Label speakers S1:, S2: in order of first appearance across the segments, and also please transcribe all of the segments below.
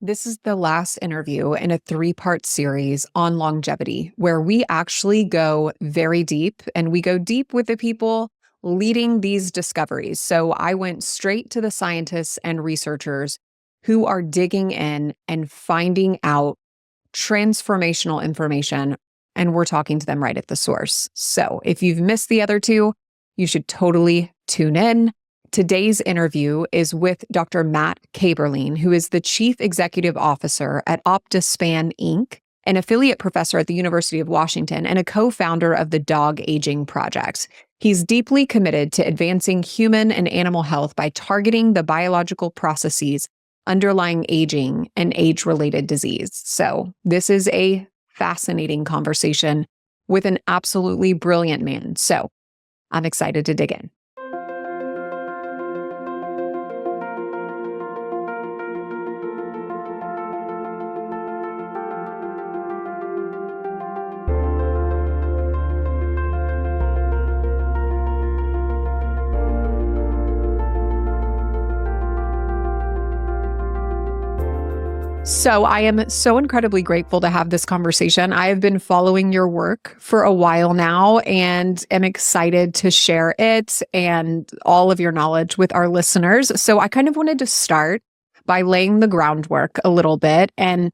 S1: This is the last interview in a 3-part series on longevity, where we actually go very deep, and we go deep with the people leading these discoveries. So I went straight to the scientists and researchers who are digging in and finding out transformational information, and we're talking to them right at the source. So if you've missed the other two, you should totally tune in. Today's interview is with Dr. Matt Kaeberlein, who is the Chief Executive Officer at Optispan, Inc., an affiliate professor at the University of Washington, and a co-founder of the Dog Aging Project. He's deeply committed to advancing human and animal health by targeting the biological processes underlying aging and age-related disease. So this is a fascinating conversation with an absolutely brilliant man. So I'm excited to dig in. So I am so incredibly grateful to have this conversation. I have been following your work for a while now and am excited to share it and all of your knowledge with our listeners. So I kind of wanted to start by laying the groundwork a little bit and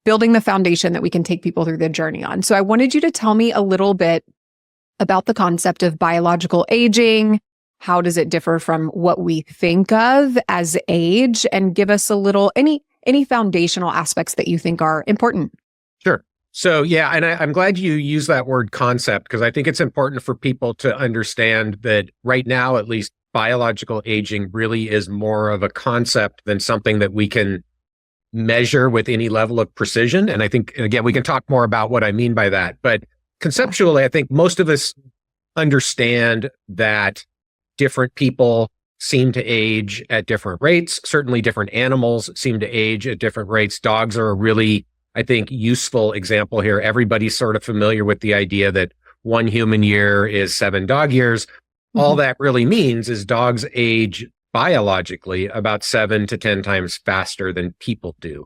S1: building the foundation that we can take people through the journey on. So I wanted you to tell me a little bit about the concept of biological aging. How does it differ from what we think of as age? And give us a little, any foundational aspects that you think are important.
S2: Sure. So yeah, and I'm glad you use that word concept, because I think it's important for people to understand that right now, at least, biological aging really is more of a concept than something that we can measure with any level of precision. And I think, again, we can talk more about what I mean by that. But conceptually, I think most of us understand that different people seem to age at different rates. Certainly different animals seem to age at different rates. Dogs are a really, I think, useful example here. Everybody's sort of familiar with the idea that 1 human year is 7 dog years. Mm-hmm. All that really means is dogs age biologically about 7 to 10 times faster than people do.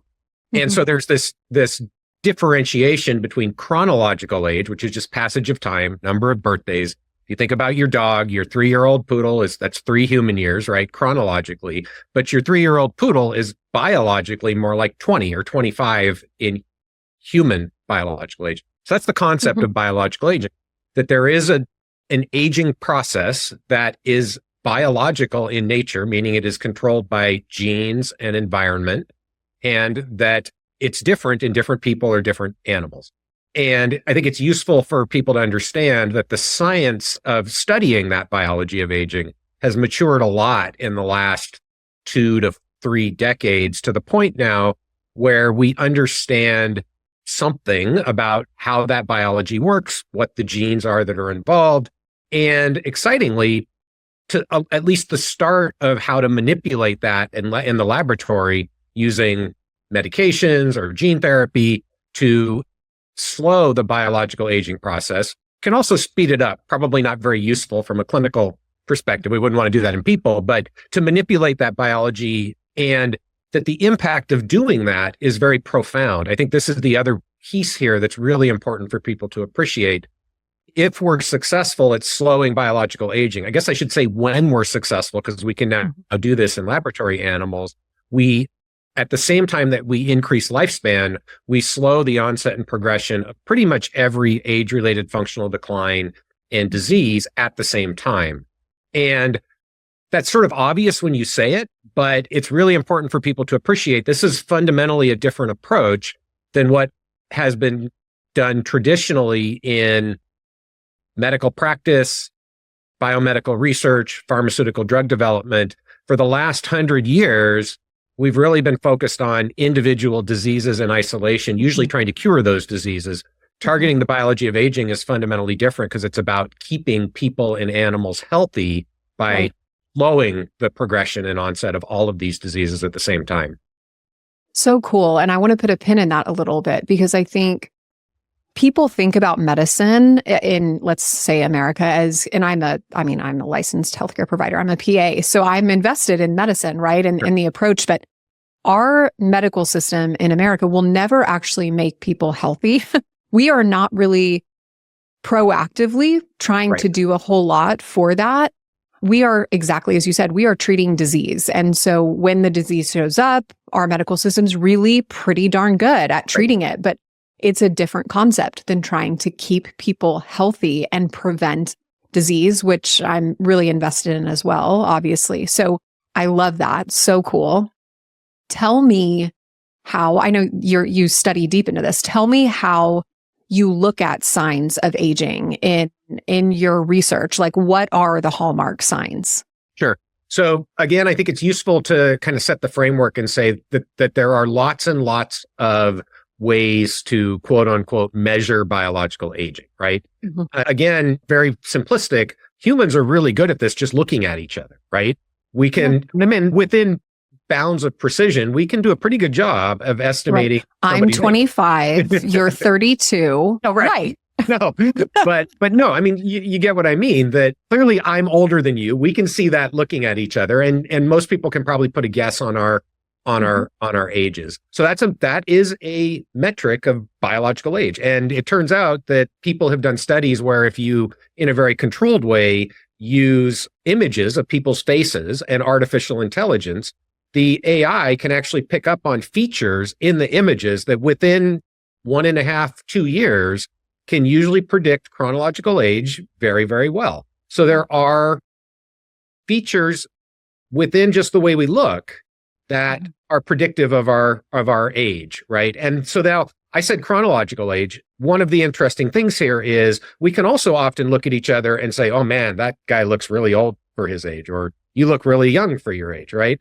S2: Mm-hmm. And so there's this differentiation between chronological age, which is just passage of time, number of birthdays. You think about your dog, your 3-year-old poodle that's 3 human years, right? Chronologically. But your 3-year-old poodle is biologically more like 20 or 25 in human biological age. So that's the concept of biological aging, that there is an aging process that is biological in nature, meaning it is controlled by genes and environment, and that it's different in different people or different animals. And I think it's useful for people to understand that the science of studying that biology of aging has matured a lot in the last 2 to 3 decades, to the point now where we understand something about how that biology works, what the genes are that are involved, and excitingly, to at least the start of how to manipulate that in the laboratory using medications or gene therapy to slow the biological aging process, can also speed it up. Probably not very useful from a clinical perspective. We wouldn't want to do that in people, but to manipulate that biology, and that the impact of doing that is very profound. I think this is the other piece here that's really important for people to appreciate. If we're successful at slowing biological aging, I guess I should say when we're successful, because we can now do this in laboratory animals, at the same time that we increase lifespan, we slow the onset and progression of pretty much every age-related functional decline and disease at the same time. And that's sort of obvious when you say it, but it's really important for people to appreciate this is fundamentally a different approach than what has been done traditionally in medical practice, biomedical research, pharmaceutical drug development. For the last 100 years, we've really been focused on individual diseases in isolation, usually trying to cure those diseases. Targeting the biology of aging is fundamentally different because it's about keeping people and animals healthy by slowing the progression and onset of all of these diseases at the same time.
S1: So cool. And I want to put a pin in that a little bit, because I think people think about medicine in, let's say, America as, and I'm a licensed healthcare provider. I'm a PA. So I'm invested in medicine, right? And in the approach, but our medical system in America will never actually make people healthy. We are not really proactively trying
S2: Right.
S1: to do a whole lot for that. We are, exactly as you said, we are treating disease. And so when the disease shows up, our medical system's really pretty darn good at treating it. But it's a different concept than trying to keep people healthy and prevent disease, which I'm really invested in as well, obviously. So I love that. So cool. Tell me how, I know you study deep into this. Tell me how you look at signs of aging in your research. Like, what are the hallmark signs?
S2: Sure. So again, I think it's useful to kind of set the framework and say that there are lots and lots of ways to quote unquote measure biological aging, right?
S1: Mm-hmm.
S2: Again, very simplistic. Humans are really good at this, just looking at each other, right? We can, I mean, within bounds of precision, we can do a pretty good job of estimating.
S1: Right. I'm 25, you're 32.
S2: Oh, right. No, but no, I mean, you get what I mean, that clearly I'm older than you. We can see that looking at each other, and most people can probably put a guess on our ages. So that is a metric of biological age. And it turns out that people have done studies where if you, in a very controlled way, use images of people's faces and artificial intelligence, the AI can actually pick up on features in the images that within 1.5, 2 years can usually predict chronological age very, very well. So there are features within just the way we look that are predictive of our age, right? And so now I said chronological age. One of the interesting things here is we can also often look at each other and say, oh man, that guy looks really old for his age, or you look really young for your age, right?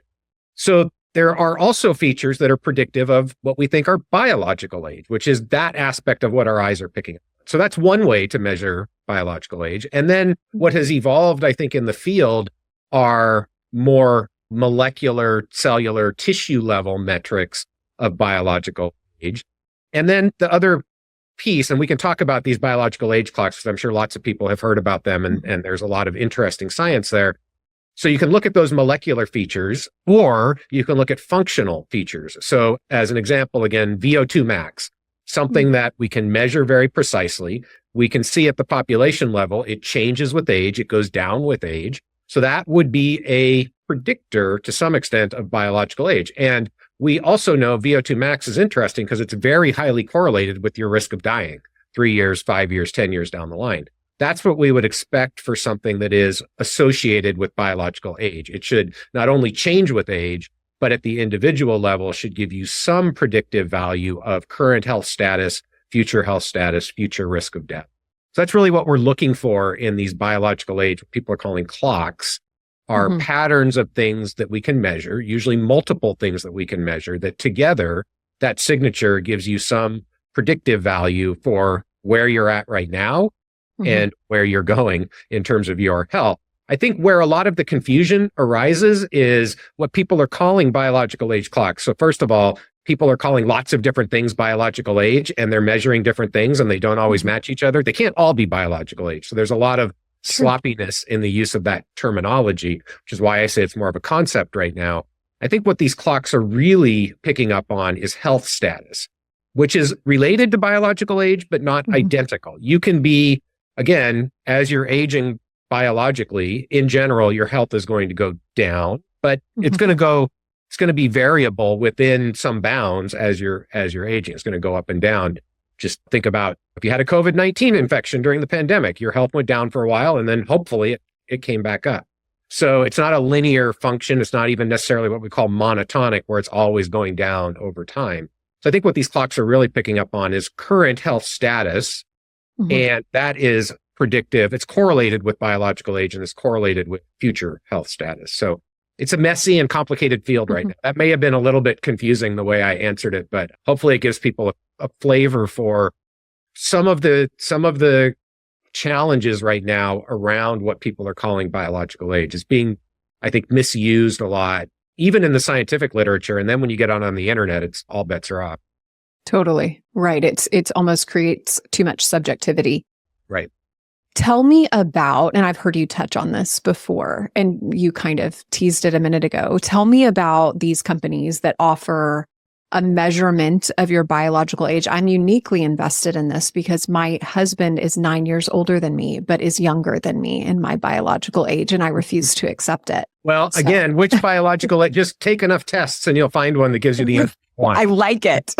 S2: So there are also features that are predictive of what we think are biological age, which is that aspect of what our eyes are picking up. So that's one way to measure biological age. And then what has evolved, I think, in the field are more molecular, cellular, tissue level metrics of biological age. And then the other piece, and we can talk about these biological age clocks, because I'm sure lots of people have heard about them, and there's a lot of interesting science there. So you can look at those molecular features, or you can look at functional features. So as an example, again, VO2 max, something that we can measure very precisely. We can see at the population level, it changes with age, it goes down with age. So that would be a predictor to some extent of biological age. And we also know VO2 max is interesting because it's very highly correlated with your risk of dying 3 years, 5 years, 10 years down the line. That's what we would expect for something that is associated with biological age. It should not only change with age, but at the individual level should give you some predictive value of current health status, future risk of death. So that's really what we're looking for in these biological age, what people are calling clocks, are patterns of things that we can measure, usually multiple things that we can measure, that together, that signature gives you some predictive value for where you're at right now and where you're going in terms of your health. I think where a lot of the confusion arises is what people are calling biological age clocks. So first of all, people are calling lots of different things biological age, and they're measuring different things, and they don't always match each other. They can't all be biological age. So there's a lot of sloppiness in the use of that terminology, which is why I say it's more of a concept right now. I think what these clocks are really picking up on is health status, which is related to biological age, but not identical. You can be, again, as you're aging biologically, in general, your health is going to go down, but it's going to be variable within some bounds as you're aging. It's going to go up and down. Just think about if you had a COVID-19 infection during the pandemic, your health went down for a while, and then hopefully it came back up. So it's not a linear function. It's not even necessarily what we call monotonic, where it's always going down over time. So I think what these clocks are really picking up on is current health status, and that is predictive. It's correlated with biological age, and it's correlated with future health status. So it's a messy and complicated field right now. That may have been a little bit confusing the way I answered it, but hopefully it gives people a flavor for some of the challenges right now around what people are calling biological age. Is being, I think, misused a lot, even in the scientific literature. And then when you get on the internet, it's all bets are off.
S1: Totally. Right. It's almost creates too much subjectivity.
S2: Right.
S1: Tell me about, and I've heard you touch on this before, and you kind of teased it a minute ago. Tell me about these companies that offer a measurement of your biological age. I'm uniquely invested in this because my husband is 9 years older than me, but is younger than me in my biological age, and I refuse to accept it.
S2: Well, again, which biological age? Just take enough tests and you'll find one that gives you the answer you want.
S1: I like it.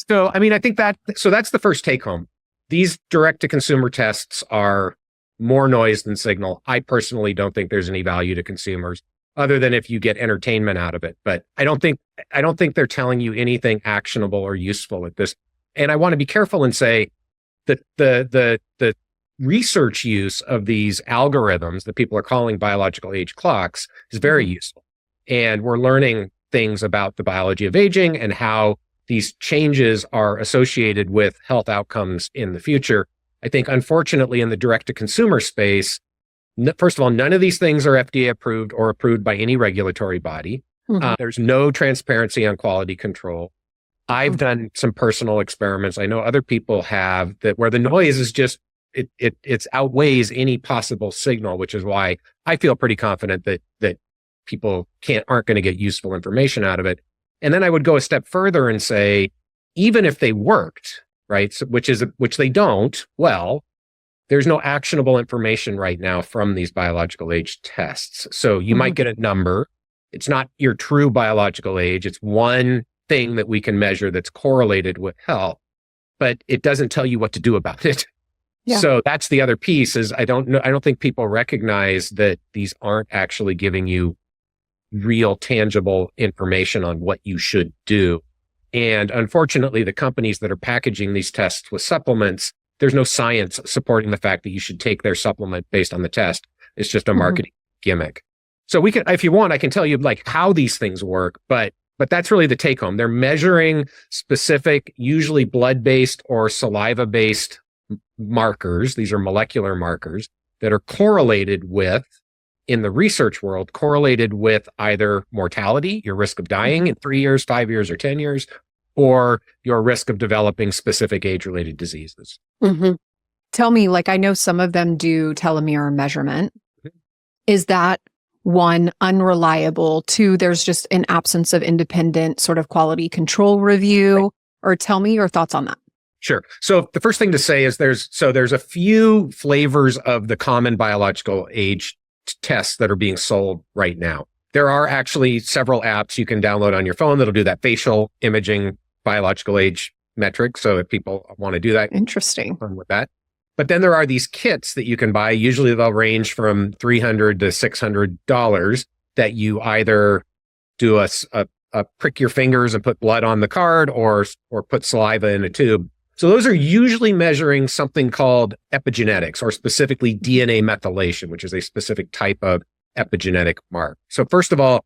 S2: So, I mean, I think that's the first take home. These direct-to-consumer tests are more noise than signal. I personally don't think there's any value to consumers other than if you get entertainment out of it. But I don't think they're telling you anything actionable or useful at this. And I want to be careful and say that the research use of these algorithms that people are calling biological age clocks is very useful. And we're learning things about the biology of aging and how these changes are associated with health outcomes in the future. I think, unfortunately, in the direct-to-consumer space, first of all, none of these things are FDA approved or approved by any regulatory body. There's no transparency on quality control. I've done some personal experiments. I know other people have that where the noise is just, it outweighs any possible signal, which is why I feel pretty confident that people aren't going to get useful information out of it. And then I would go a step further and say, even if they worked, right, so, which they don't, well, there's no actionable information right now from these biological age tests. So you might get a number. It's not your true biological age. It's one thing that we can measure that's correlated with health, but it doesn't tell you what to do about it. Yeah. So that's the other piece is I don't think people recognize that these aren't actually giving you real tangible information on what you should do. And unfortunately, the companies that are packaging these tests with supplements, there's no science supporting the fact that you should take their supplement based on the test. It's just a marketing gimmick. So we can, if you want, I can tell you like how these things work, but that's really the take home. They're measuring specific, usually blood-based or saliva-based markers. These are molecular markers that are correlated with, in the research world, correlated with either mortality, your risk of dying in 3 years, 5 years, or 10 years, or your risk of developing specific age-related diseases.
S1: Tell me, like, I know some of them do telomere measurement. Is that one, unreliable? Two, there's just an absence of independent sort of quality control review? Or tell me your thoughts on that.
S2: Sure. So the first thing to say is there's a few flavors of the common biological age tests that are being sold right now. There are actually several apps you can download on your phone that'll do that facial imaging biological age metric. So if people want to do that,
S1: interesting
S2: with that. But then there are these kits that you can buy. Usually they'll range from $300 to $600 that you either do a prick your fingers and put blood on the card or put saliva in a tube. So those are usually measuring something called epigenetics, or specifically DNA methylation, which is a specific type of epigenetic mark. So first of all,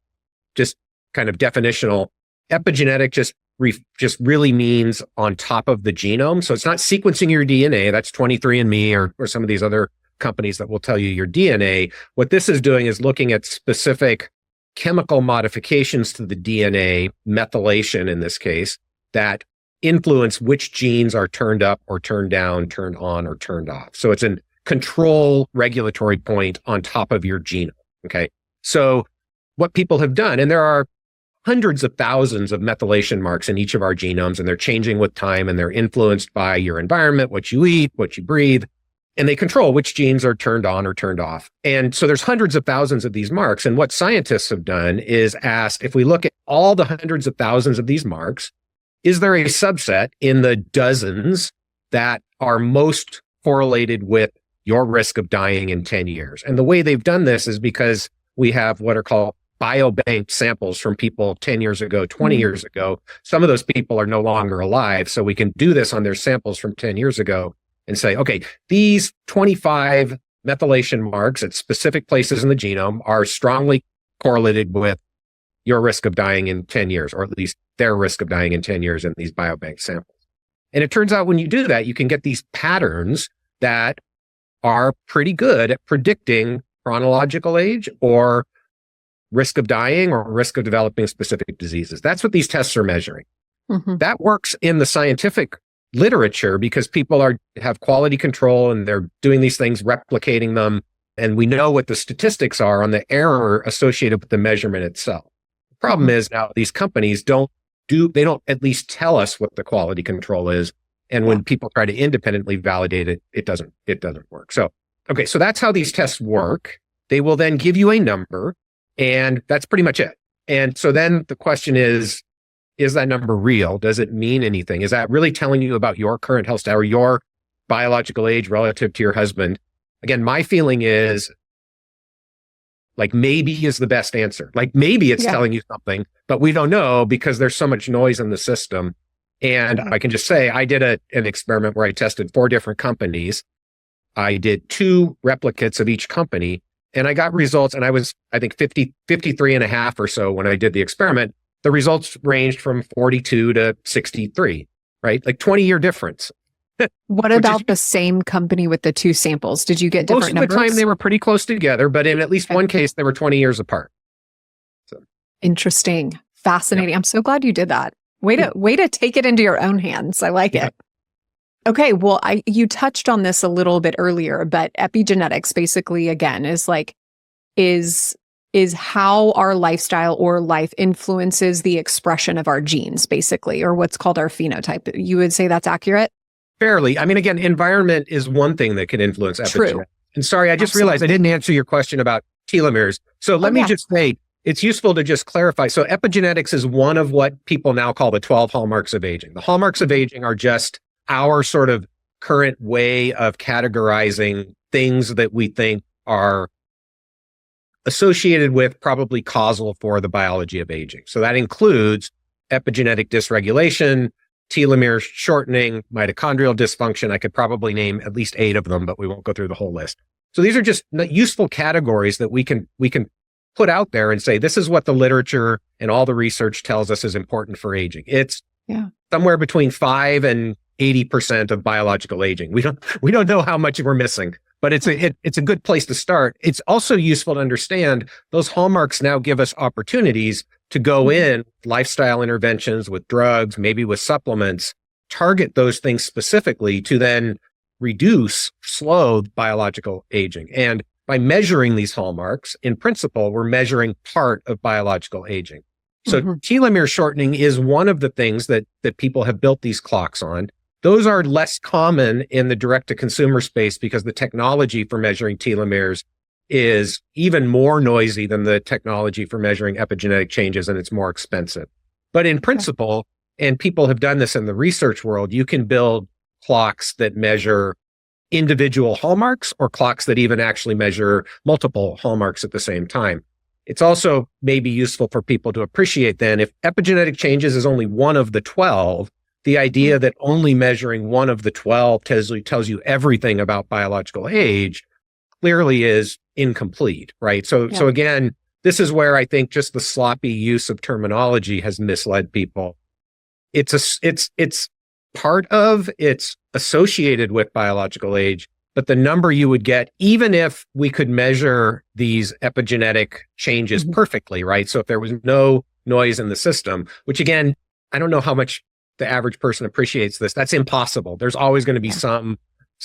S2: just kind of definitional, epigenetic just really means on top of the genome. So it's not sequencing your DNA. That's 23andMe or some of these other companies that will tell you your DNA. What this is doing is looking at specific chemical modifications to the DNA, methylation in this case, that influence which genes are turned up or turned down, turned on or turned off. So it's a control regulatory point on top of your genome. Okay. So what people have done, and there are hundreds of thousands of methylation marks in each of our genomes, and they're changing with time, and they're influenced by your environment, what you eat, what you breathe, and they control which genes are turned on or turned off. And so there's hundreds of thousands of these marks. And what scientists have done is asked, if we look at all the hundreds of thousands of these marks, is there a subset in the dozens that are most correlated with your risk of dying in 10 years? And the way they've done this is because we have what are called biobank samples from people 10 years ago, 20 years ago. Some of those people are no longer alive. So we can do this on their samples from 10 years ago and say, okay, these 25 methylation marks at specific places in the genome are strongly correlated with your risk of dying in 10 years, or at least their risk of dying in 10 years in these biobank samples. And it turns out when you do that, you can get these patterns that are pretty good at predicting chronological age or risk of dying or risk of developing specific diseases. That's what these tests are measuring. That works in the scientific literature because people have quality control and they're doing these things, replicating them. And we know what the statistics are on the error associated with the measurement itself. The problem is now these companies they don't at least tell us what the quality control is. And when people try to independently validate it, it doesn't work. So, okay, so that's how these tests work. They will then give you a number, and that's pretty much it. And so then the question is that number real? Does it mean anything? Is that really telling you about your current health status or your biological age relative to your husband? Again, my feeling is like maybe is the best answer. Like maybe it's telling you something, but we don't know because there's so much noise in the system. And I can just say I did an experiment where I tested 4 different companies. I did 2 replicates of each company and I got results. And I was, I think 53 and a half or so when I did the experiment. The results ranged from 42 to 63, right? Like 20-year difference.
S1: What about the same company with the 2 samples? Did you get different numbers?
S2: Most of the time they were pretty close together, but in at least one case, they were 20 years apart. So.
S1: Interesting. Fascinating. I'm so glad you did that. Way to take it into your own hands. I like it. Okay. Well, you touched on this a little bit earlier, but epigenetics basically, again, is how our lifestyle or life influences the expression of our genes, basically, or what's called our phenotype. You would say that's accurate?
S2: Fairly. I mean, again, environment is one thing that can influence epigenetics.
S1: True.
S2: And sorry, I just realized I didn't answer your question about telomeres. So let me just say, it's useful to just clarify. So epigenetics is one of what people now call the 12 hallmarks of aging. The hallmarks of aging are just our sort of current way of categorizing things that we think are associated with, probably causal for the biology of aging. So that includes epigenetic dysregulation, telomere shortening, mitochondrial dysfunction. I could probably name at least 8 of them, but we won't go through the whole list. So these are just useful categories that we can put out there and say, this is what the literature and all the research tells us is important for aging. It's somewhere between 5 and 80% of biological aging. We don't know how much we're missing, but it's a good place to start. It's also useful to understand those hallmarks now give us opportunities to go in lifestyle interventions with drugs, maybe with supplements, target those things specifically to then slow biological aging. And by measuring these hallmarks, in principle, we're measuring part of biological aging. So telomere shortening is one of the things that people have built these clocks on. Those are less common in the direct-to-consumer space because the technology for measuring telomeres is even more noisy than the technology for measuring epigenetic changes, and it's more expensive. But in principle, and people have done this in the research world, you can build clocks that measure individual hallmarks or clocks that even actually measure multiple hallmarks at the same time. It's also maybe useful for people to appreciate then if epigenetic changes is only one of the 12, the idea that only measuring one of the 12 tells you everything about biological age clearly is incomplete, right? So again, this is where I think just the sloppy use of terminology has misled people. It's associated with biological age, but the number you would get, even if we could measure these epigenetic changes perfectly, right? So if there was no noise in the system, which again, I don't know how much the average person appreciates this. That's impossible. There's always going to be some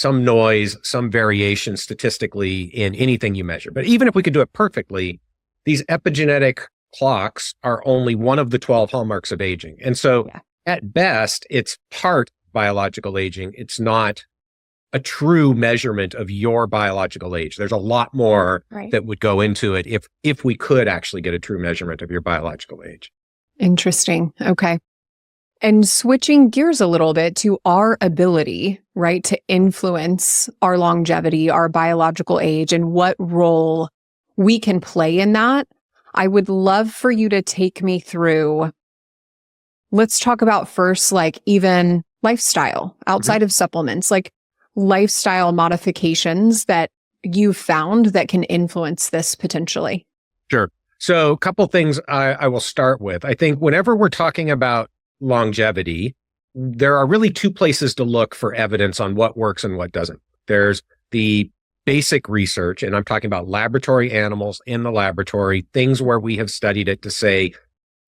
S2: noise, some variation statistically in anything you measure. But even if we could do it perfectly, these epigenetic clocks are only one of the 12 hallmarks of aging. And so at best, it's part biological aging. It's not a true measurement of your biological age. There's a lot more that would go into it if we could actually get a true measurement of your biological age.
S1: Interesting. Okay. And switching gears a little bit to our ability, right, to influence our longevity, our biological age, and what role we can play in that, I would love for you to take me through. Let's talk about first, like even lifestyle outside of supplements, like lifestyle modifications that you found that can influence this potentially.
S2: Sure. So a couple things I will start with. I think whenever we're talking about longevity, there are really 2 places to look for evidence on what works and what doesn't. There's the basic research, and I'm talking about laboratory animals in the laboratory, things where we have studied it to say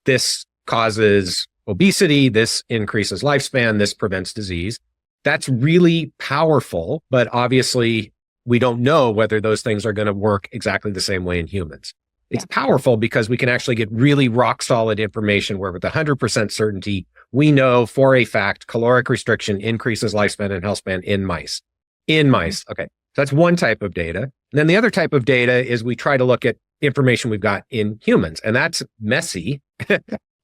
S2: this causes obesity, this increases lifespan, this prevents disease. That's really powerful, but obviously we don't know whether those things are going to work exactly the same way in humans. It's powerful because we can actually get really rock solid information where with 100% certainty, we know for a fact caloric restriction increases lifespan and health span in mice. In mice. Okay. So that's one type of data. And then the other type of data is we try to look at information we've got in humans, and that's messy,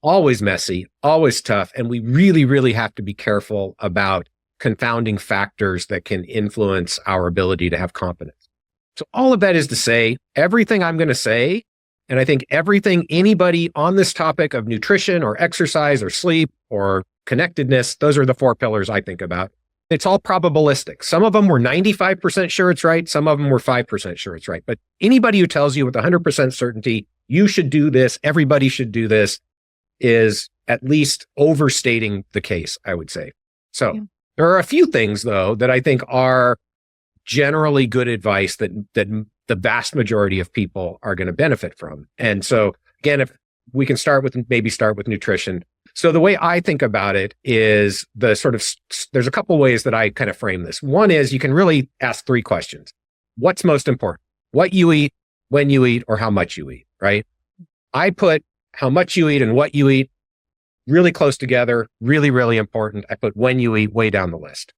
S2: always messy, always tough. And we really, really have to be careful about confounding factors that can influence our ability to have confidence. So all of that is to say, everything I'm going to say, and I think everything anybody on this topic of nutrition or exercise or sleep or connectedness, those are the four pillars I think about. It's all probabilistic. Some of them were 95% sure it's right. Some of them were 5% sure it's right. But anybody who tells you with 100% certainty, you should do this, everybody should do this, is at least overstating the case, I would say. So there are a few things, though, that I think are generally good advice that the vast majority of people are going to benefit from. And so, again, if we can start with nutrition. So the way I think about it is there's a couple ways that I kind of frame this. One is you can really ask three questions. What's most important? What you eat, when you eat, or how much you eat, right? I put how much you eat and what you eat really close together, really, really important. I put when you eat way down the list.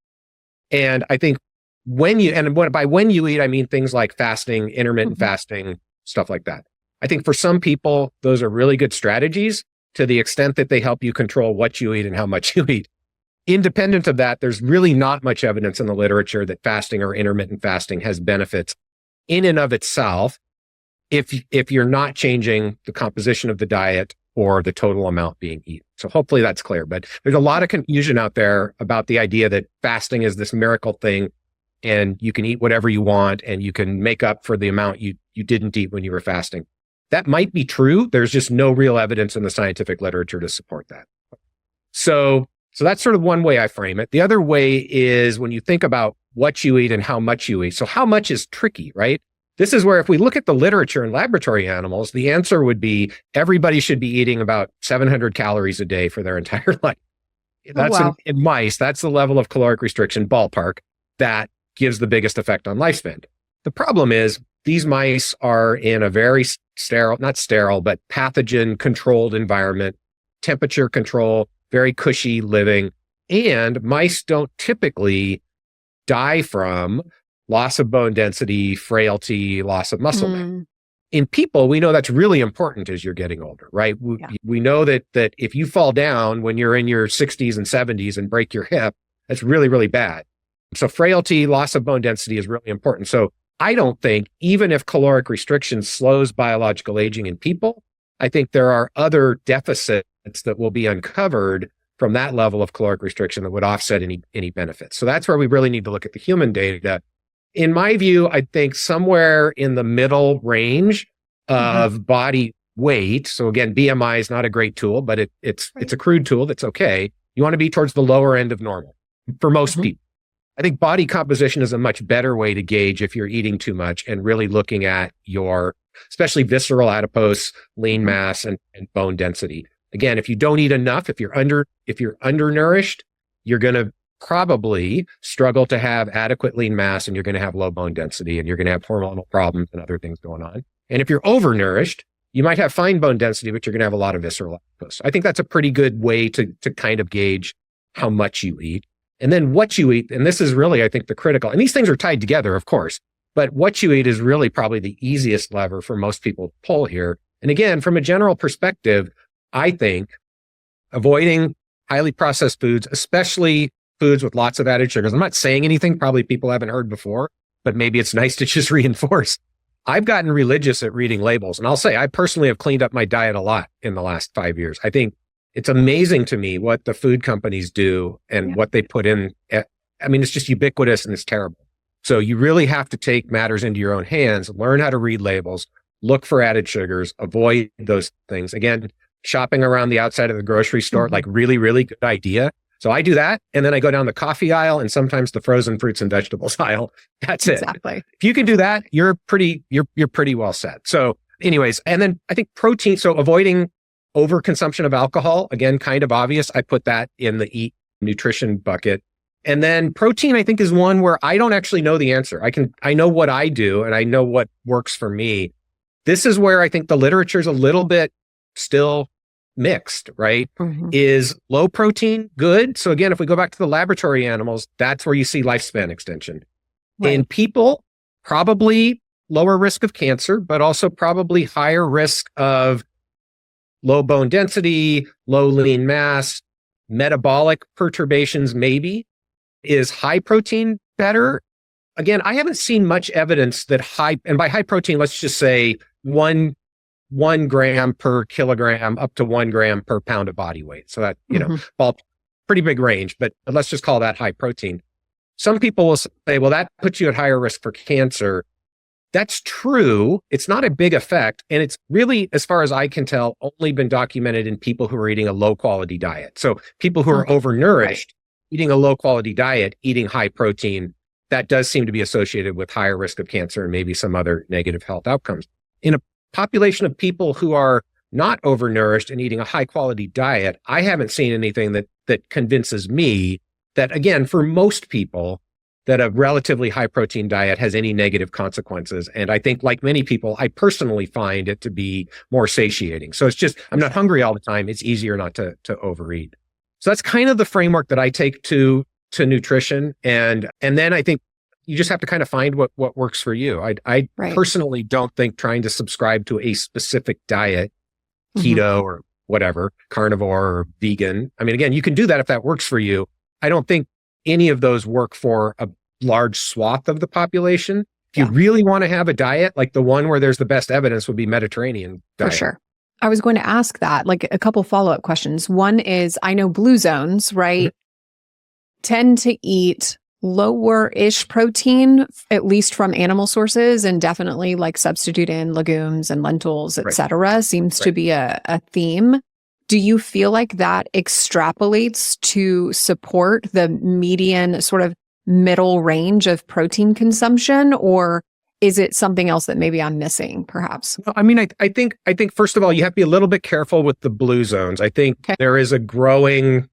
S2: And I think by when you eat, I mean things like fasting, intermittent fasting, stuff like that. I think for some people, those are really good strategies to the extent that they help you control what you eat and how much you eat. Independent of that, there's really not much evidence in the literature that fasting or intermittent fasting has benefits in and of itself if you're not changing the composition of the diet or the total amount being eaten. So hopefully that's clear. But there's a lot of confusion out there about the idea that fasting is this miracle thing and you can eat whatever you want and you can make up for the amount you didn't eat when you were fasting. That might be true. There's just no real evidence in the scientific literature to support that. So that's sort of one way I frame it. The other way is when you think about what you eat and how much you eat. So how much is tricky, right? This is where if we look at the literature in laboratory animals, the answer would be everybody should be eating about 700 calories a day for their entire life. That's in mice, that's the level of caloric restriction ballpark that gives the biggest effect on lifespan. The problem is these mice are in a very not sterile, but pathogen controlled environment, temperature control, very cushy living. And mice don't typically die from loss of bone density, frailty, loss of muscle mass. In people, we know that's really important as you're getting older, right? We know that if you fall down when you're in your 60s and 70s and break your hip, that's really, really bad. So frailty, loss of bone density is really important. So I don't think, even if caloric restriction slows biological aging in people, I think there are other deficits that will be uncovered from that level of caloric restriction that would offset any benefits. So that's where we really need to look at the human data. In my view, I think somewhere in the middle range of body weight. So again, BMI is not a great tool, but it's a crude tool that's okay. You want to be towards the lower end of normal for most people. I think body composition is a much better way to gauge if you're eating too much and really looking at your, especially visceral adipose, lean mass, and bone density. Again, if you don't eat enough, if you're undernourished, you're going to probably struggle to have adequate lean mass, and you're going to have low bone density, and you're going to have hormonal problems and other things going on. And if you're overnourished, you might have fine bone density, but you're going to have a lot of visceral adipose. I think that's a pretty good way to kind of gauge how much you eat. And then what you eat, and this is really, I think, the critical, and these things are tied together, of course, but what you eat is really probably the easiest lever for most people to pull here. And again, from a general perspective, I think avoiding highly processed foods, especially foods with lots of added sugars. I'm not saying anything probably people haven't heard before, but maybe it's nice to just reinforce. I've gotten religious at reading labels, and I'll say I personally have cleaned up my diet a lot in the last 5 years. I think it's amazing to me what the food companies do and what they put in. I mean, it's just ubiquitous and it's terrible. So you really have to take matters into your own hands, learn how to read labels, look for added sugars, avoid those things. Again, shopping around the outside of the grocery store, like really, really good idea. So I do that. And then I go down the coffee aisle and sometimes the frozen fruits and vegetables aisle. That's it. Exactly. If you can do that, you're pretty well set. So anyways, and then I think protein, so avoiding overconsumption of alcohol, again, kind of obvious. I put that in the eat nutrition bucket. And then protein, I think, is one where I don't actually know the answer. I know what I do and I know what works for me. This is where I think the literature is a little bit still mixed, right?
S1: Mm-hmm.
S2: Is low protein good? So again, if we go back to the laboratory animals, that's where you see lifespan extension.
S1: Right.
S2: In people, probably lower risk of cancer, but also probably higher risk of low bone density, low lean mass, metabolic perturbations, maybe. Is high protein better? Again, I haven't seen much evidence that and by high protein, let's just say 1 gram per kilogram up to 1 gram per pound of body weight. So that, pretty big range, but let's just call that high protein. Some people will say, well, that puts you at higher risk for cancer. That's true. It's not a big effect. And it's really, as far as I can tell, only been documented in people who are eating a low quality diet. So people who are overnourished, right, eating a low quality diet, eating high protein, that does seem to be associated with higher risk of cancer and maybe some other negative health outcomes. In a population of people who are not overnourished and eating a high quality diet, I haven't seen anything that convinces me that, again, for most people, that a relatively high protein diet has any negative consequences. And I think, like many people, I personally find it to be more satiating. So it's just, I'm not hungry all the time. It's easier not to overeat. So that's kind of the framework that I take to nutrition. And then I think you just have to kind of find what works for you. I
S1: right,
S2: personally don't think trying to subscribe to a specific diet, keto or whatever, carnivore or vegan. I mean, again, you can do that if that works for you. I don't think any of those work for a large swath of the population. If you really want to have a diet, like the one where there's the best evidence would be Mediterranean diet.
S1: For sure. I was going to ask that, like a couple follow-up questions. One is, I know blue zones, right, tend to eat lower-ish protein, at least from animal sources, and definitely like substitute in legumes and lentils, et cetera, seems to be a theme. Do you feel like that extrapolates to support the median sort of middle range of protein consumption, or is it something else that maybe I'm missing, perhaps?
S2: I mean, I think first of all, you have to be a little bit careful with the blue zones. I think there is a growing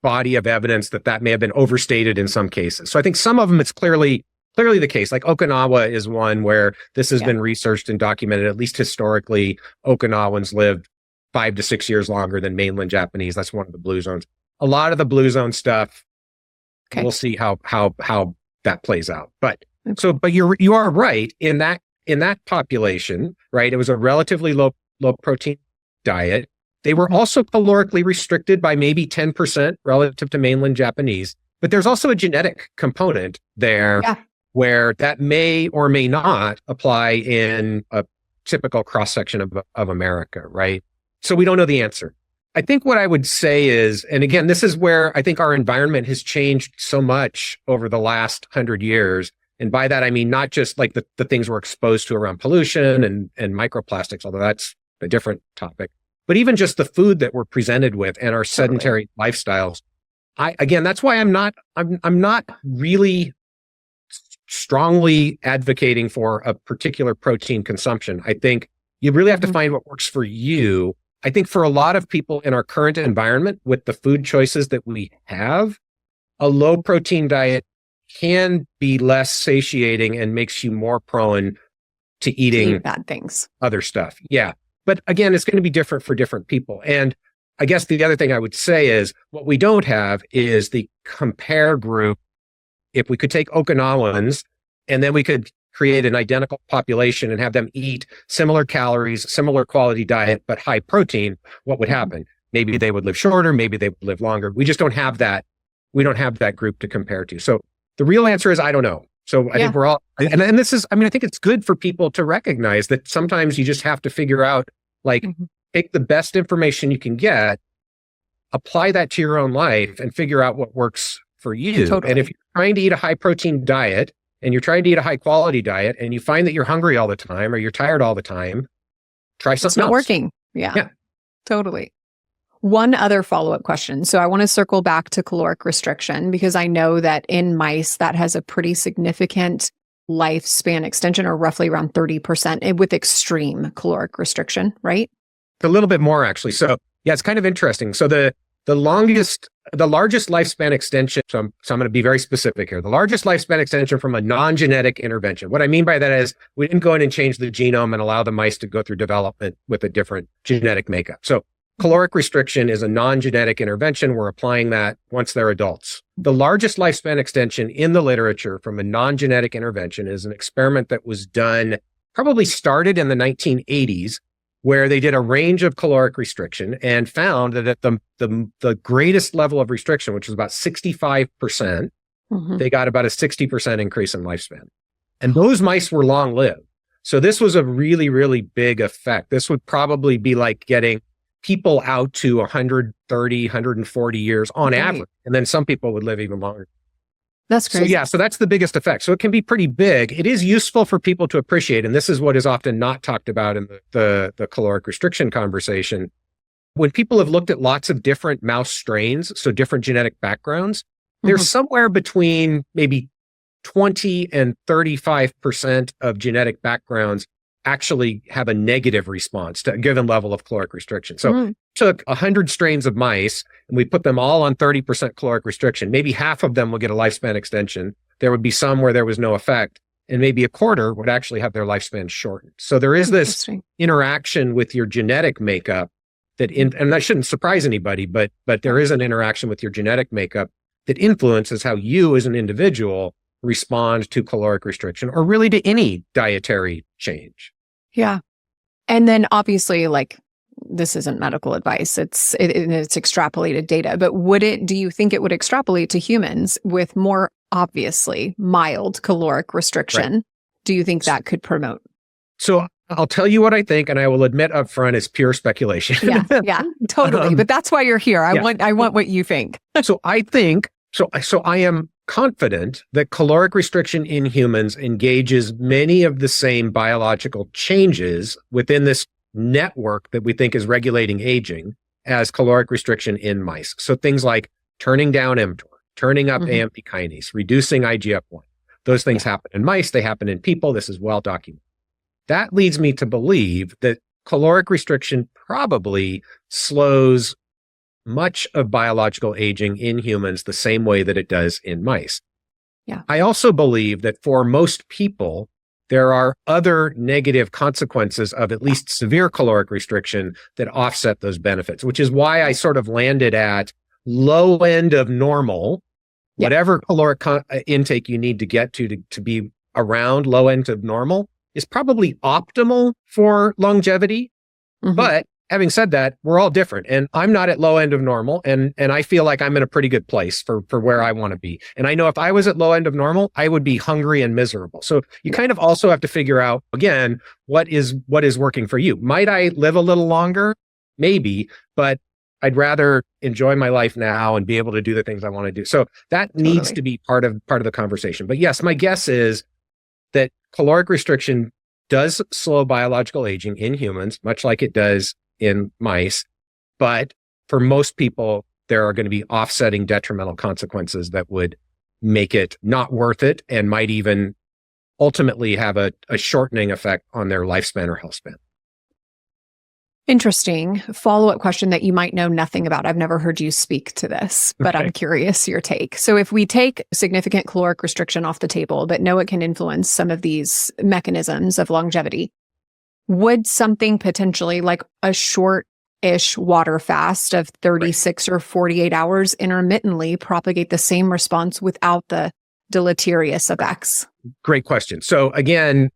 S2: body of evidence that may have been overstated in some cases. So I think some of them, it's clearly the case. Like Okinawa is one where this has been researched and documented. At least historically, Okinawans lived 5 to 6 years longer than mainland Japanese. That's one of the blue zones. A lot of the blue zone stuff, we'll see how that plays out. But you are right in that population, right? It was a relatively low protein diet. They were also calorically restricted by maybe 10% relative to mainland Japanese. But there's also a genetic component there where that may or may not apply in a typical cross-section of America, right? So we don't know the answer. I think what I would say is, and again, this is where I think our environment has changed so much over the last 100 years. And by that, I mean, not just like the things we're exposed to around pollution and microplastics, although that's a different topic, but even just the food that we're presented with and our sedentary lifestyles. Again, that's why I'm not really strongly advocating for a particular protein consumption. I think you really have to find what works for you. I think for a lot of people in our current environment, with the food choices that we have, a low protein diet can be less satiating and makes you more prone to eating
S1: bad things,
S2: other stuff. Yeah. But again, it's going to be different for different people. And I guess the other thing I would say is what we don't have is the compare group. If we could take Okinawans and then we could create an identical population and have them eat similar calories, similar quality diet, but high protein, what would happen? Maybe they would live shorter, maybe they would live longer. We just don't have that. We don't have that group to compare to. So the real answer is, I don't know. So I think we're all, and this is, I mean, I think it's good for people to recognize that sometimes you just have to figure out, like, take the best information you can get, apply that to your own life and figure out what works for you. Totally. And if you're trying to eat a high protein diet and you're trying to eat a high quality diet and you find that you're hungry all the time or you're tired all the time, try something else. It's not
S1: working. Yeah, totally. One other follow-up question. So I want to circle back to caloric restriction, because I know that in mice that has a pretty significant lifespan extension, or roughly around 30% with extreme caloric restriction, right?
S2: A little bit more, actually. So yeah, it's kind of interesting. So the the largest lifespan extension, so I'm going to be very specific here. The largest lifespan extension from a non-genetic intervention. What I mean by that is we didn't go in and change the genome and allow the mice to go through development with a different genetic makeup. So caloric restriction is a non-genetic intervention. We're applying that once they're adults. The largest lifespan extension in the literature from a non-genetic intervention is an experiment that was done, probably started in the 1980s, where they did a range of caloric restriction and found that at the greatest level of restriction, which was about 65%, they got about a 60% increase in lifespan. And those mice were long-lived. So this was a really, really big effect. This would probably be like getting people out to 130, 140 years on average. And then some people would live even longer.
S1: That's crazy.
S2: So that's the biggest effect. So it can be pretty big. It is useful for people to appreciate. And this is what is often not talked about in the caloric restriction conversation. When people have looked at lots of different mouse strains, so different genetic backgrounds, there's somewhere between maybe 20 and 35% of genetic backgrounds actually have a negative response to a given level of caloric restriction. So took 100 strains of mice and we put them all on 30% caloric restriction. Maybe half of them will get a lifespan extension. There would be some where there was no effect, and maybe a quarter would actually have their lifespan shortened. So there is this interaction with your genetic makeup and that shouldn't surprise anybody, but there is an interaction with your genetic makeup that influences how you as an individual respond to caloric restriction or really to any dietary change.
S1: Yeah. And then obviously, like, this isn't medical advice. It's extrapolated data, but do you think it would extrapolate to humans with more obviously mild caloric restriction? Right. Do you think that could promote?
S2: So I'll tell you what I think, and I will admit up front it's pure speculation.
S1: Yeah, totally. But that's why you're here. I want what you think. So I
S2: am confident that caloric restriction in humans engages many of the same biological changes within this network that we think is regulating aging as caloric restriction in mice. So things like turning down mTor, turning up AMP kinase, reducing IGF-1. Those things happen in mice. They happen in people. This is well documented. That leads me to believe that caloric restriction probably slows much of biological aging in humans the same way that it does in mice.
S1: Yeah.
S2: I also believe that for most people, there are other negative consequences of at least severe caloric restriction that offset those benefits, which is why I sort of landed at low end of normal, whatever caloric intake you need to get to be around low end of normal is probably optimal for longevity. But having said that, we're all different, and I'm not at low end of normal, and I feel like I'm in a pretty good place for where I want to be. And I know if I was at low end of normal, I would be hungry and miserable. So you kind of also have to figure out, again, what is working for you. Might I live a little longer? Maybe, but I'd rather enjoy my life now and be able to do the things I want to do. So that needs to be part of the conversation. But yes, my guess is that caloric restriction does slow biological aging in humans, much like it does in mice. But for most people, there are going to be offsetting detrimental consequences that would make it not worth it and might even ultimately have a shortening effect on their lifespan or health span.
S1: Interesting follow-up question that you might know nothing about. I've never heard you speak to this, but I'm curious your take. So if we take significant caloric restriction off the table, but know it can influence some of these mechanisms of longevity, would something potentially like a short-ish water fast of 36 or 48 hours intermittently propagate the same response without the deleterious effects?
S2: Great question. So again,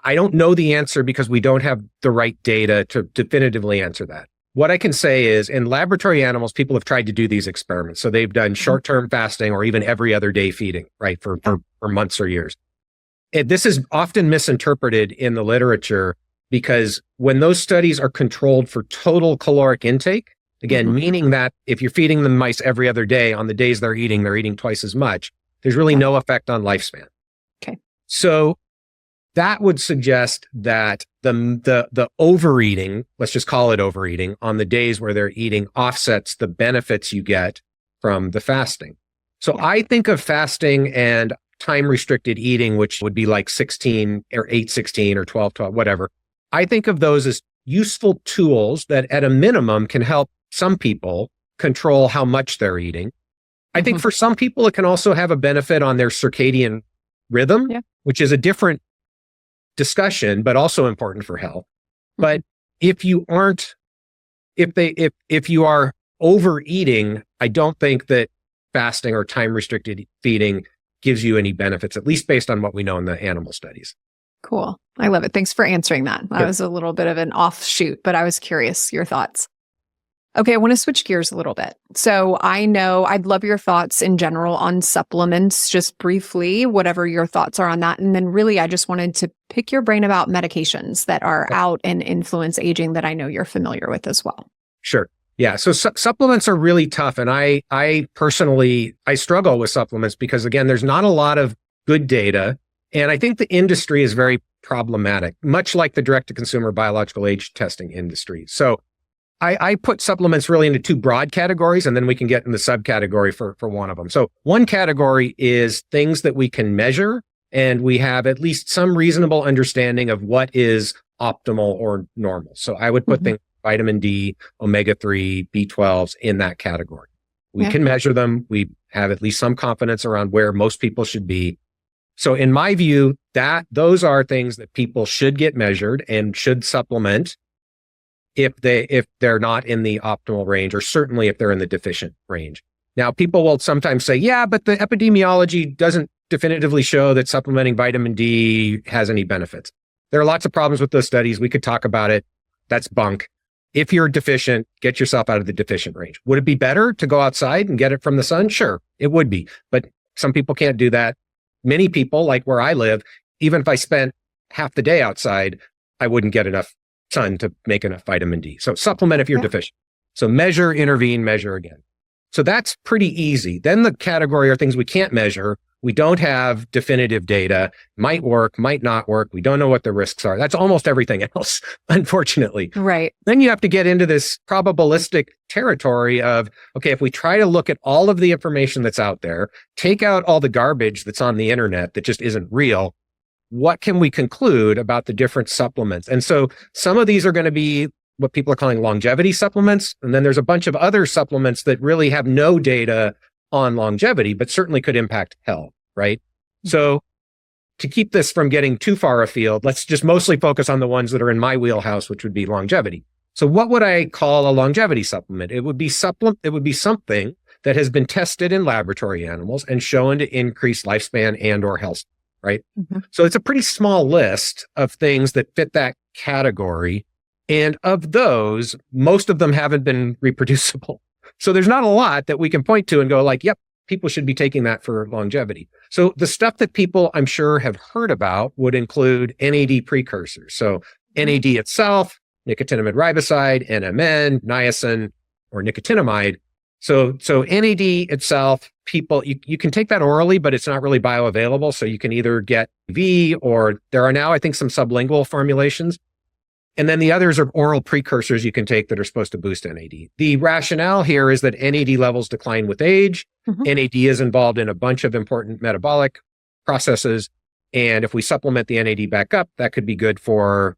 S2: I don't know the answer because we don't have the right data to definitively answer that. What I can say is in laboratory animals, people have tried to do these experiments. So they've done short-term fasting or even every other day feeding, right, for months or years. This is often misinterpreted in the literature because when those studies are controlled for total caloric intake, again, meaning that if you're feeding the mice every other day on the days they're eating twice as much, there's really no effect on lifespan.
S1: Okay.
S2: So that would suggest that the overeating, let's just call it overeating, on the days where they're eating offsets the benefits you get from the fasting. So I think of fasting and time-restricted eating, which would be like 16 or 8-16 or 12-12, whatever. I think of those as useful tools that at a minimum can help some people control how much they're eating. I think for some people, it can also have a benefit on their circadian rhythm, which is a different discussion, but also important for health. But if you are overeating, I don't think that fasting or time restricted feeding gives you any benefits, at least based on what we know in the animal studies.
S1: Cool. I love it. Thanks for answering that. That was a little bit of an offshoot, but I was curious your thoughts. Okay, I want to switch gears a little bit. So I know I'd love your thoughts in general on supplements, just briefly, whatever your thoughts are on that. And then really, I just wanted to pick your brain about medications that are out and influence aging that I know you're familiar with as well.
S2: Sure. Yeah. So supplements are really tough. And I personally struggle with supplements because, again, there's not a lot of good data. And I think the industry is very problematic, much like the direct-to-consumer biological age testing industry. So I put supplements really into two broad categories, and then we can get in the subcategory for one of them. So one category is things that we can measure, and we have at least some reasonable understanding of what is optimal or normal. So I would put things like vitamin D, omega-3, B12s in that category. We can measure them. We have at least some confidence around where most people should be. So in my view, those are things that people should get measured and should supplement if they're not in the optimal range, or certainly if they're in the deficient range. Now, people will sometimes say, yeah, but the epidemiology doesn't definitively show that supplementing vitamin D has any benefits. There are lots of problems with those studies. We could talk about it. That's bunk. If you're deficient, get yourself out of the deficient range. Would it be better to go outside and get it from the sun? Sure, it would be. But some people can't do that. Many people, like where I live, even if I spent half the day outside, I wouldn't get enough sun to make enough vitamin D. So supplement if you're deficient. So measure, intervene, measure again. So that's pretty easy. Then the category are things we can't measure. We don't have definitive data. Might work, might not work. We don't know what the risks are. That's almost everything else, unfortunately.
S1: Right.
S2: Then you have to get into this probabilistic territory of, okay, if we try to look at all of the information that's out there, take out all the garbage that's on the internet that just isn't real, what can we conclude about the different supplements? And so some of these are going to be what people are calling longevity supplements. And then there's a bunch of other supplements that really have no data on longevity, but certainly could impact health, right? So to keep this from getting too far afield, let's just mostly focus on the ones that are in my wheelhouse, which would be longevity. So what would I call a longevity supplement? It would be something that has been tested in laboratory animals and shown to increase lifespan and or health, right? So it's a pretty small list of things that fit that category. And of those, most of them haven't been reproducible. So there's not a lot that we can point to and go like, yep, people should be taking that for longevity. So the stuff that people, I'm sure, have heard about would include NAD precursors. So NAD itself, nicotinamide riboside, NMN, niacin, or nicotinamide. So NAD itself, people, you can take that orally, but it's not really bioavailable. So you can either get IV, or there are now, I think, some sublingual formulations. And then the others are oral precursors you can take that are supposed to boost NAD. The rationale here is that NAD levels decline with age. NAD is involved in a bunch of important metabolic processes. And if we supplement the NAD back up, that could be good for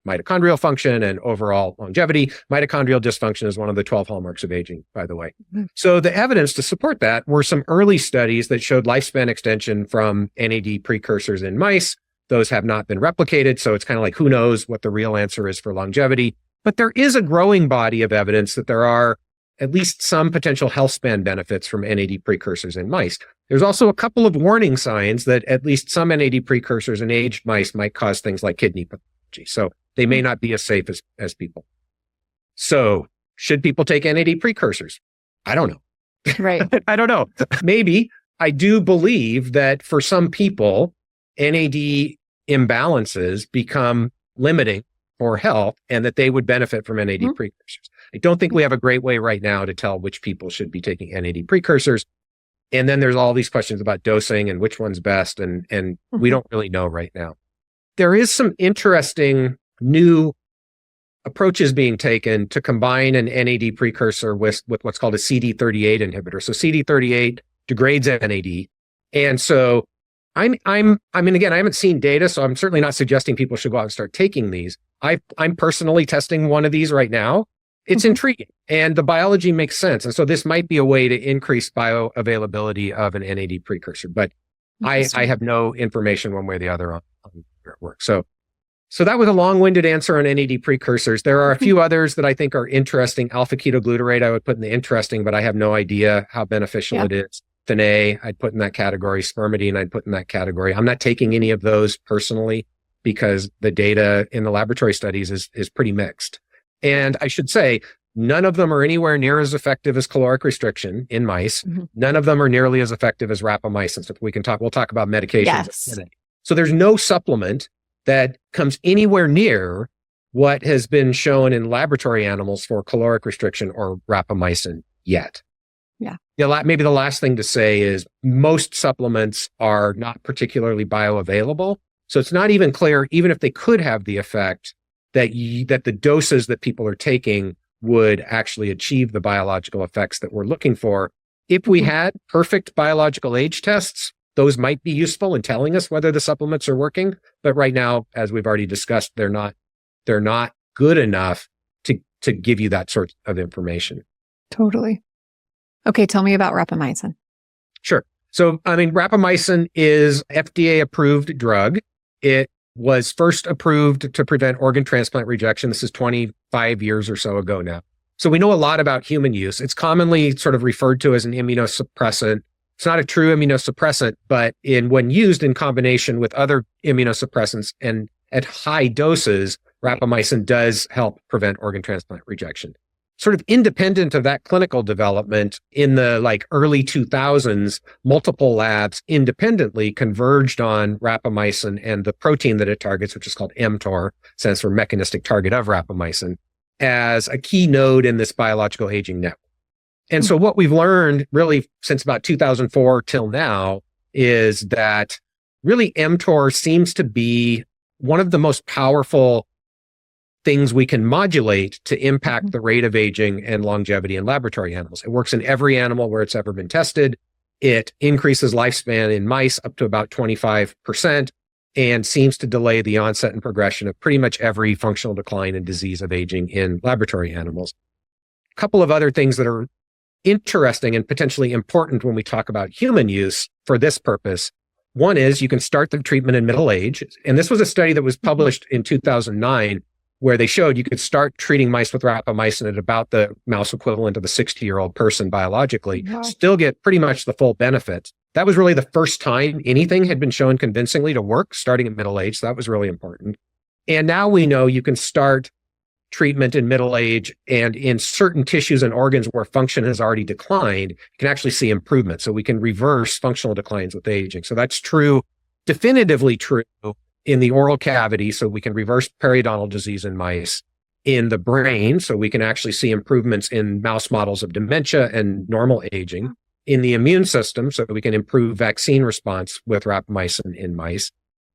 S2: mitochondrial function and overall longevity. Mitochondrial dysfunction is one of the 12 hallmarks of aging, by the way. So the evidence to support that were some early studies that showed lifespan extension from NAD precursors in mice. Those have not been replicated. So it's kind of like, who knows what the real answer is for longevity. But there is a growing body of evidence that there are at least some potential health span benefits from NAD precursors in mice. There's also a couple of warning signs that at least some NAD precursors in aged mice might cause things like kidney pathology. So they may not be as safe as people. So should people take NAD precursors? I don't know.
S1: Right.
S2: I don't know. Maybe. I do believe that for some people, NAD imbalances become limiting for health and that they would benefit from NAD precursors. I don't think we have a great way right now to tell which people should be taking NAD precursors. And then there's all these questions about dosing and which one's best. And we don't really know right now. There is some interesting new approaches being taken to combine an NAD precursor with what's called a CD38 inhibitor. So CD38 degrades NAD. And so I mean, again, I haven't seen data, so I'm certainly not suggesting people should go out and start taking these. I'm personally testing one of these right now. it's intriguing and the biology makes sense. And so this might be a way to increase bioavailability of an NAD precursor, but I have no information one way or the other on where it works. So that was a long-winded answer on NAD precursors. There are a few others that I think are interesting. Alpha-ketoglutarate I would put in the interesting, but I have no idea how beneficial it is. PhenA I'd put in that category. Spermidine I'd put in that category. I'm not taking any of those personally because the data in the laboratory studies is pretty mixed. And I should say, none of them are anywhere near as effective as caloric restriction in mice. None of them are nearly as effective as rapamycin. So we'll talk about medications.
S1: Yes.
S2: So there's no supplement that comes anywhere near what has been shown in laboratory animals for caloric restriction or rapamycin yet. Maybe the last thing to say is most supplements are not particularly bioavailable. So it's not even clear, even if they could have the effect, that the doses that people are taking would actually achieve the biological effects that we're looking for. If we had perfect biological age tests, those might be useful in telling us whether the supplements are working. But right now, as we've already discussed, they're not good enough to give you that sort of information.
S1: Totally. Okay, tell me about rapamycin.
S2: Sure. So, rapamycin is FDA-approved drug. It was first approved to prevent organ transplant rejection. This is 25 years or so ago now. So we know a lot about human use. It's commonly sort of referred to as an immunosuppressant. It's not a true immunosuppressant, but when used in combination with other immunosuppressants and at high doses, rapamycin does help prevent organ transplant rejection. Sort of independent of that clinical development, in the early 2000s, multiple labs independently converged on rapamycin and the protein that it targets, which is called mTor, stands for mechanistic target of rapamycin, as a key node in this biological aging network. And so what we've learned really since about 2004 till now is that really mTor seems to be one of the most powerful things we can modulate to impact the rate of aging and longevity in laboratory animals. It works in every animal where it's ever been tested. It increases lifespan in mice up to about 25% and seems to delay the onset and progression of pretty much every functional decline and disease of aging in laboratory animals. A couple of other things that are interesting and potentially important when we talk about human use for this purpose. One is you can start the treatment in middle age. And this was a study that was published in 2009 where they showed you could start treating mice with rapamycin at about the mouse equivalent of a 60-year-old person biologically, still get pretty much the full benefit. That was really the first time anything had been shown convincingly to work starting at middle age. So that was really important. And now we know you can start treatment in middle age, and in certain tissues and organs where function has already declined, you can actually see improvement. So we can reverse functional declines with aging. So that's true, definitively true in the oral cavity. So we can reverse periodontal disease in mice. In the brain, so we can actually see improvements in mouse models of dementia and normal aging. In the immune system, so we can improve vaccine response with rapamycin in mice.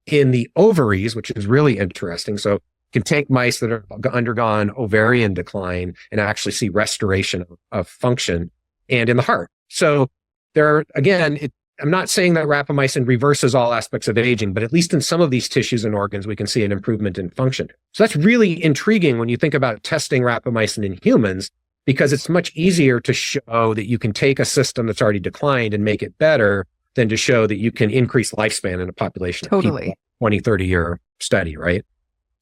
S2: In the ovaries, which is really interesting. So can take mice that have undergone ovarian decline and actually see restoration of function, and in the heart. So there are, again, I'm not saying that rapamycin reverses all aspects of aging, but at least in some of these tissues and organs, we can see an improvement in function. So that's really intriguing when you think about testing rapamycin in humans, because it's much easier to show that you can take a system that's already declined and make it better than to show that you can increase lifespan in a population of people, 20, 30-year study, right?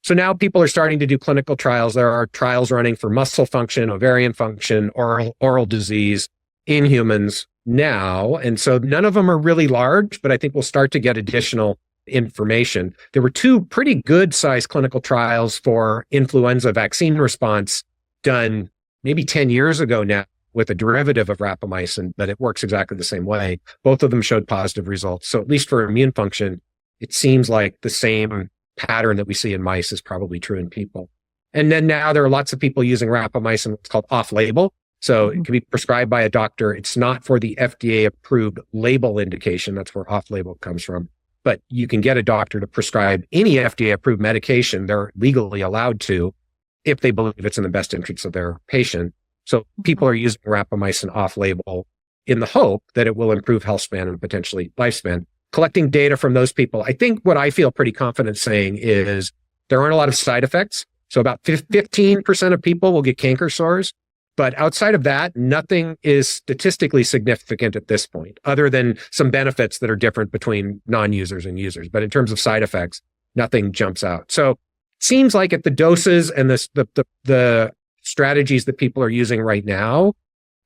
S2: So now people are starting to do clinical trials. There are trials running for muscle function, ovarian function, oral disease in humans now. And so none of them are really large, but I think we'll start to get additional information. There were two pretty good sized clinical trials for influenza vaccine response done maybe 10 years ago now with a derivative of rapamycin, but it works exactly the same way. Both of them showed positive results. So at least for immune function, it seems like the same pattern that we see in mice is probably true in people. And then now there are lots of people using rapamycin, what's called off-label. So it can be prescribed by a doctor. It's not for the FDA-approved label indication. That's where off-label comes from. But you can get a doctor to prescribe any FDA-approved medication. They're legally allowed to if they believe it's in the best interest of their patient. So people are using rapamycin off-label in the hope that it will improve health span and potentially lifespan. Collecting data from those people, I think what I feel pretty confident saying is there aren't a lot of side effects. So about 15% of people will get canker sores. But outside of that, nothing is statistically significant at this point, other than some benefits that are different between non-users and users. But in terms of side effects, nothing jumps out. So it seems like at the doses and the strategies that people are using right now,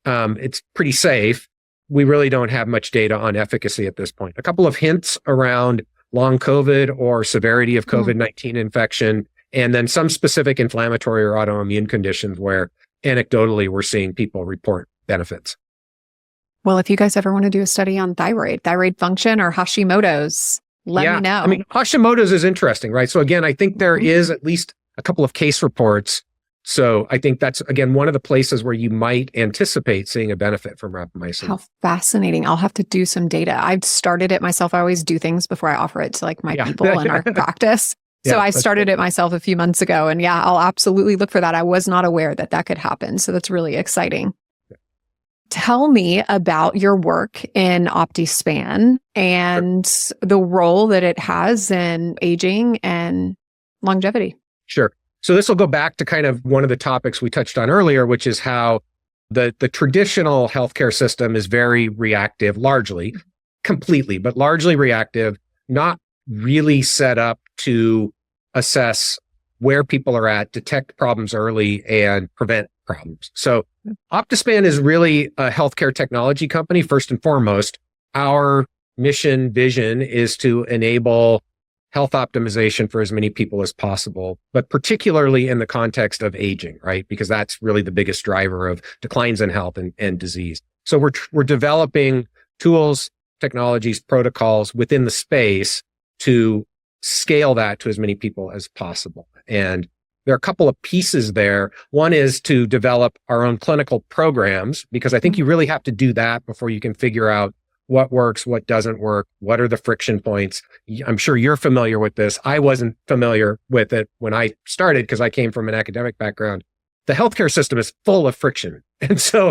S2: it's pretty safe. We really don't have much data on efficacy at this point. A couple of hints around long COVID or severity of COVID-19 infection, and then some specific inflammatory or autoimmune conditions where anecdotally we're seeing people report benefits.
S1: Well, if you guys ever want to do a study on thyroid function or Hashimoto's, let me know.
S2: I mean, Hashimoto's is interesting, right? So again, I think there is at least a couple of case reports. So I think that's, again, one of the places where you might anticipate seeing a benefit from rapamycin.
S1: How fascinating. I'll have to do some data. I've started it myself. I always do things before I offer it to like my people in our practice. So I started it myself a few months ago, and I'll absolutely look for that. I was not aware that that could happen. So that's really exciting. Tell me about your work in Optispan and the role that it has in aging and longevity.
S2: Sure. So this will go back to kind of one of the topics we touched on earlier, which is how the traditional healthcare system is very reactive, largely, completely, but largely reactive, not really set up to assess where people are at, detect problems early, and prevent problems. So Optispan is really a healthcare technology company, first and foremost. Our mission, vision is to enable health optimization for as many people as possible, but particularly in the context of aging, right? Because that's really the biggest driver of declines in health and disease. So we're developing tools, technologies, protocols within the space to scale that to as many people as possible. And there are a couple of pieces there. One is to develop our own clinical programs, because I think you really have to do that before you can figure out what works, what doesn't work, what are the friction points. I'm sure you're familiar with this. I wasn't familiar with it when I started because I came from an academic background. The healthcare system is full of friction. And so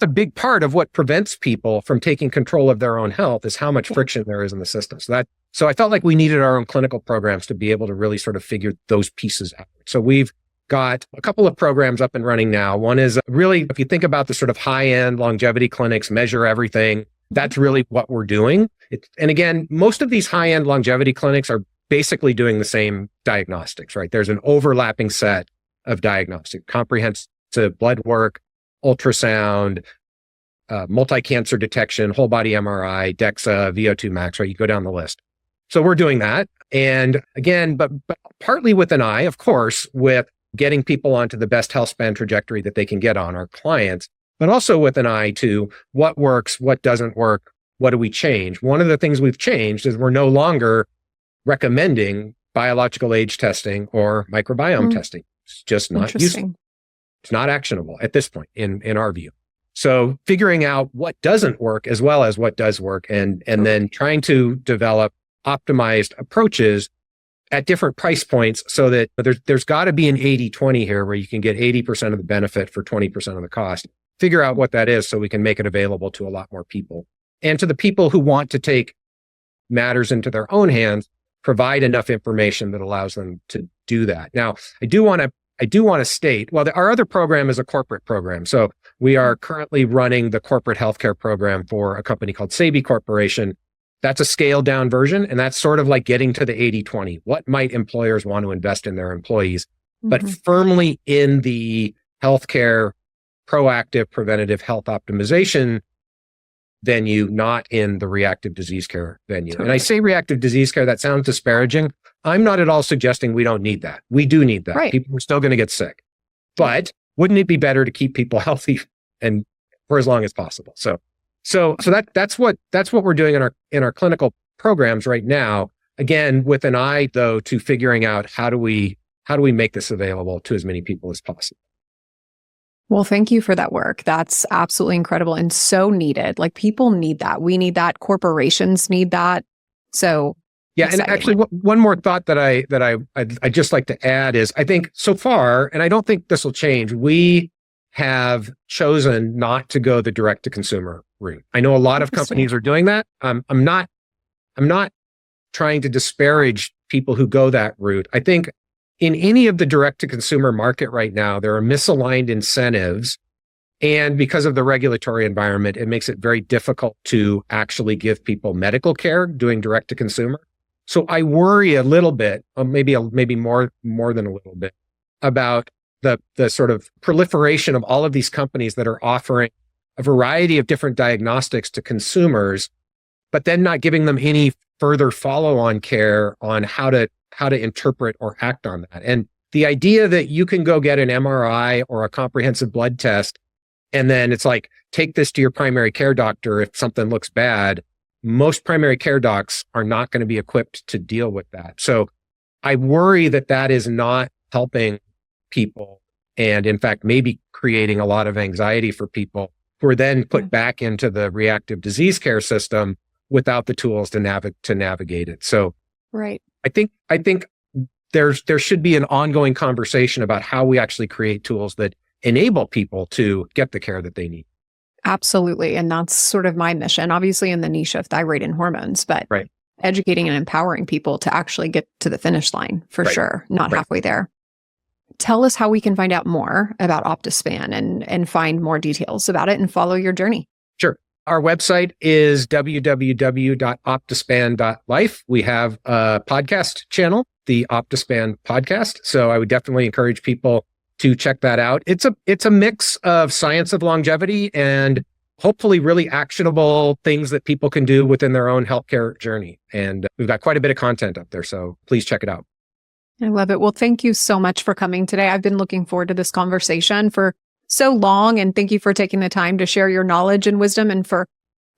S2: a big part of what prevents people from taking control of their own health is how much friction there is in the system. So I felt like we needed our own clinical programs to be able to really sort of figure those pieces out. So we've got a couple of programs up and running now. One is really, if you think about the sort of high-end longevity clinics, measure everything, that's really what we're doing. And again, most of these high-end longevity clinics are basically doing the same diagnostics, right? There's an overlapping set of diagnostic, comprehensive blood work, ultrasound, multi-cancer detection, whole body MRI, DEXA, VO2 max, right? You go down the list. So we're doing that. And again, but partly with an eye, of course, with getting people onto the best health span trajectory that they can get on, our clients, but also with an eye to what works, what doesn't work, what do we change? One of the things we've changed is we're no longer recommending biological age testing or microbiome testing. It's just not useful. It's not actionable at this point in our view. So figuring out what doesn't work as well as what does work, and then trying to develop optimized approaches at different price points so that there's got to be an 80-20 here where you can get 80% of the benefit for 20% of the cost. Figure out what that is so we can make it available to a lot more people. And to the people who want to take matters into their own hands, provide enough information that allows them to do that. Now, I do want to state, well, our other program is a corporate program. So we are currently running the corporate healthcare program for a company called Sabi Corporation. That's a scaled down version. And that's sort of like getting to the 80-20. What might employers want to invest in their employees, but firmly in the healthcare proactive preventative health optimization venue, not in the reactive disease care venue. Totally. And I say reactive disease care, that sounds disparaging. I'm not at all suggesting we don't need that. We do need that. Right. People are still going to get sick. But wouldn't it be better to keep people healthy and for as long as possible? So that's what we're doing in our clinical programs right now. Again, with an eye though to figuring out how do we make this available to as many people as possible.
S1: Well, thank you for that work. That's absolutely incredible and so needed. Like people need that. We need that. Corporations need that. So
S2: yeah, exciting. And actually, one more thought that I'd just like to add is I think so far, and I don't think this will change, we have chosen not to go the direct to consumer route. I know a lot of companies are doing that. I'm not trying to disparage people who go that route. I think in any of the direct-to-consumer market right now, there are misaligned incentives. And because of the regulatory environment, it makes it very difficult to actually give people medical care doing direct-to-consumer. So I worry a little bit, maybe more than a little bit, about the sort of proliferation of all of these companies that are offering a variety of different diagnostics to consumers, but then not giving them any further follow-on care on how to interpret or act on that. And the idea that you can go get an MRI or a comprehensive blood test, and then it's like, take this to your primary care doctor if something looks bad. Most primary care docs are not going to be equipped to deal with that. So I worry that that is not helping people, and in fact, maybe creating a lot of anxiety for people who are then put back into the reactive disease care system without the tools to navigate it. So
S1: right.
S2: I think there should be an ongoing conversation about how we actually create tools that enable people to get the care that they need.
S1: Absolutely. And that's sort of my mission, obviously in the niche of thyroid and hormones, but
S2: right.
S1: Educating and empowering people to actually get to the finish line for
S2: right.
S1: sure, not
S2: right.
S1: halfway there. Tell us how we can find out more about Optispan and find more details about it and follow your journey.
S2: Sure. Our website is www.optispan.life. We have a podcast channel, the Optispan podcast. So I would definitely encourage people to check that out. It's a mix of science of longevity and hopefully really actionable things that people can do within their own healthcare journey. And we've got quite a bit of content up there. So please check it out.
S1: I love it. Well, thank you so much for coming today. I've been looking forward to this conversation for so long. And thank you for taking the time to share your knowledge and wisdom and for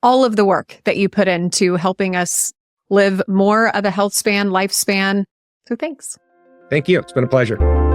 S1: all of the work that you put into helping us live more of a health span, lifespan. So thanks.
S2: Thank you. It's been a pleasure.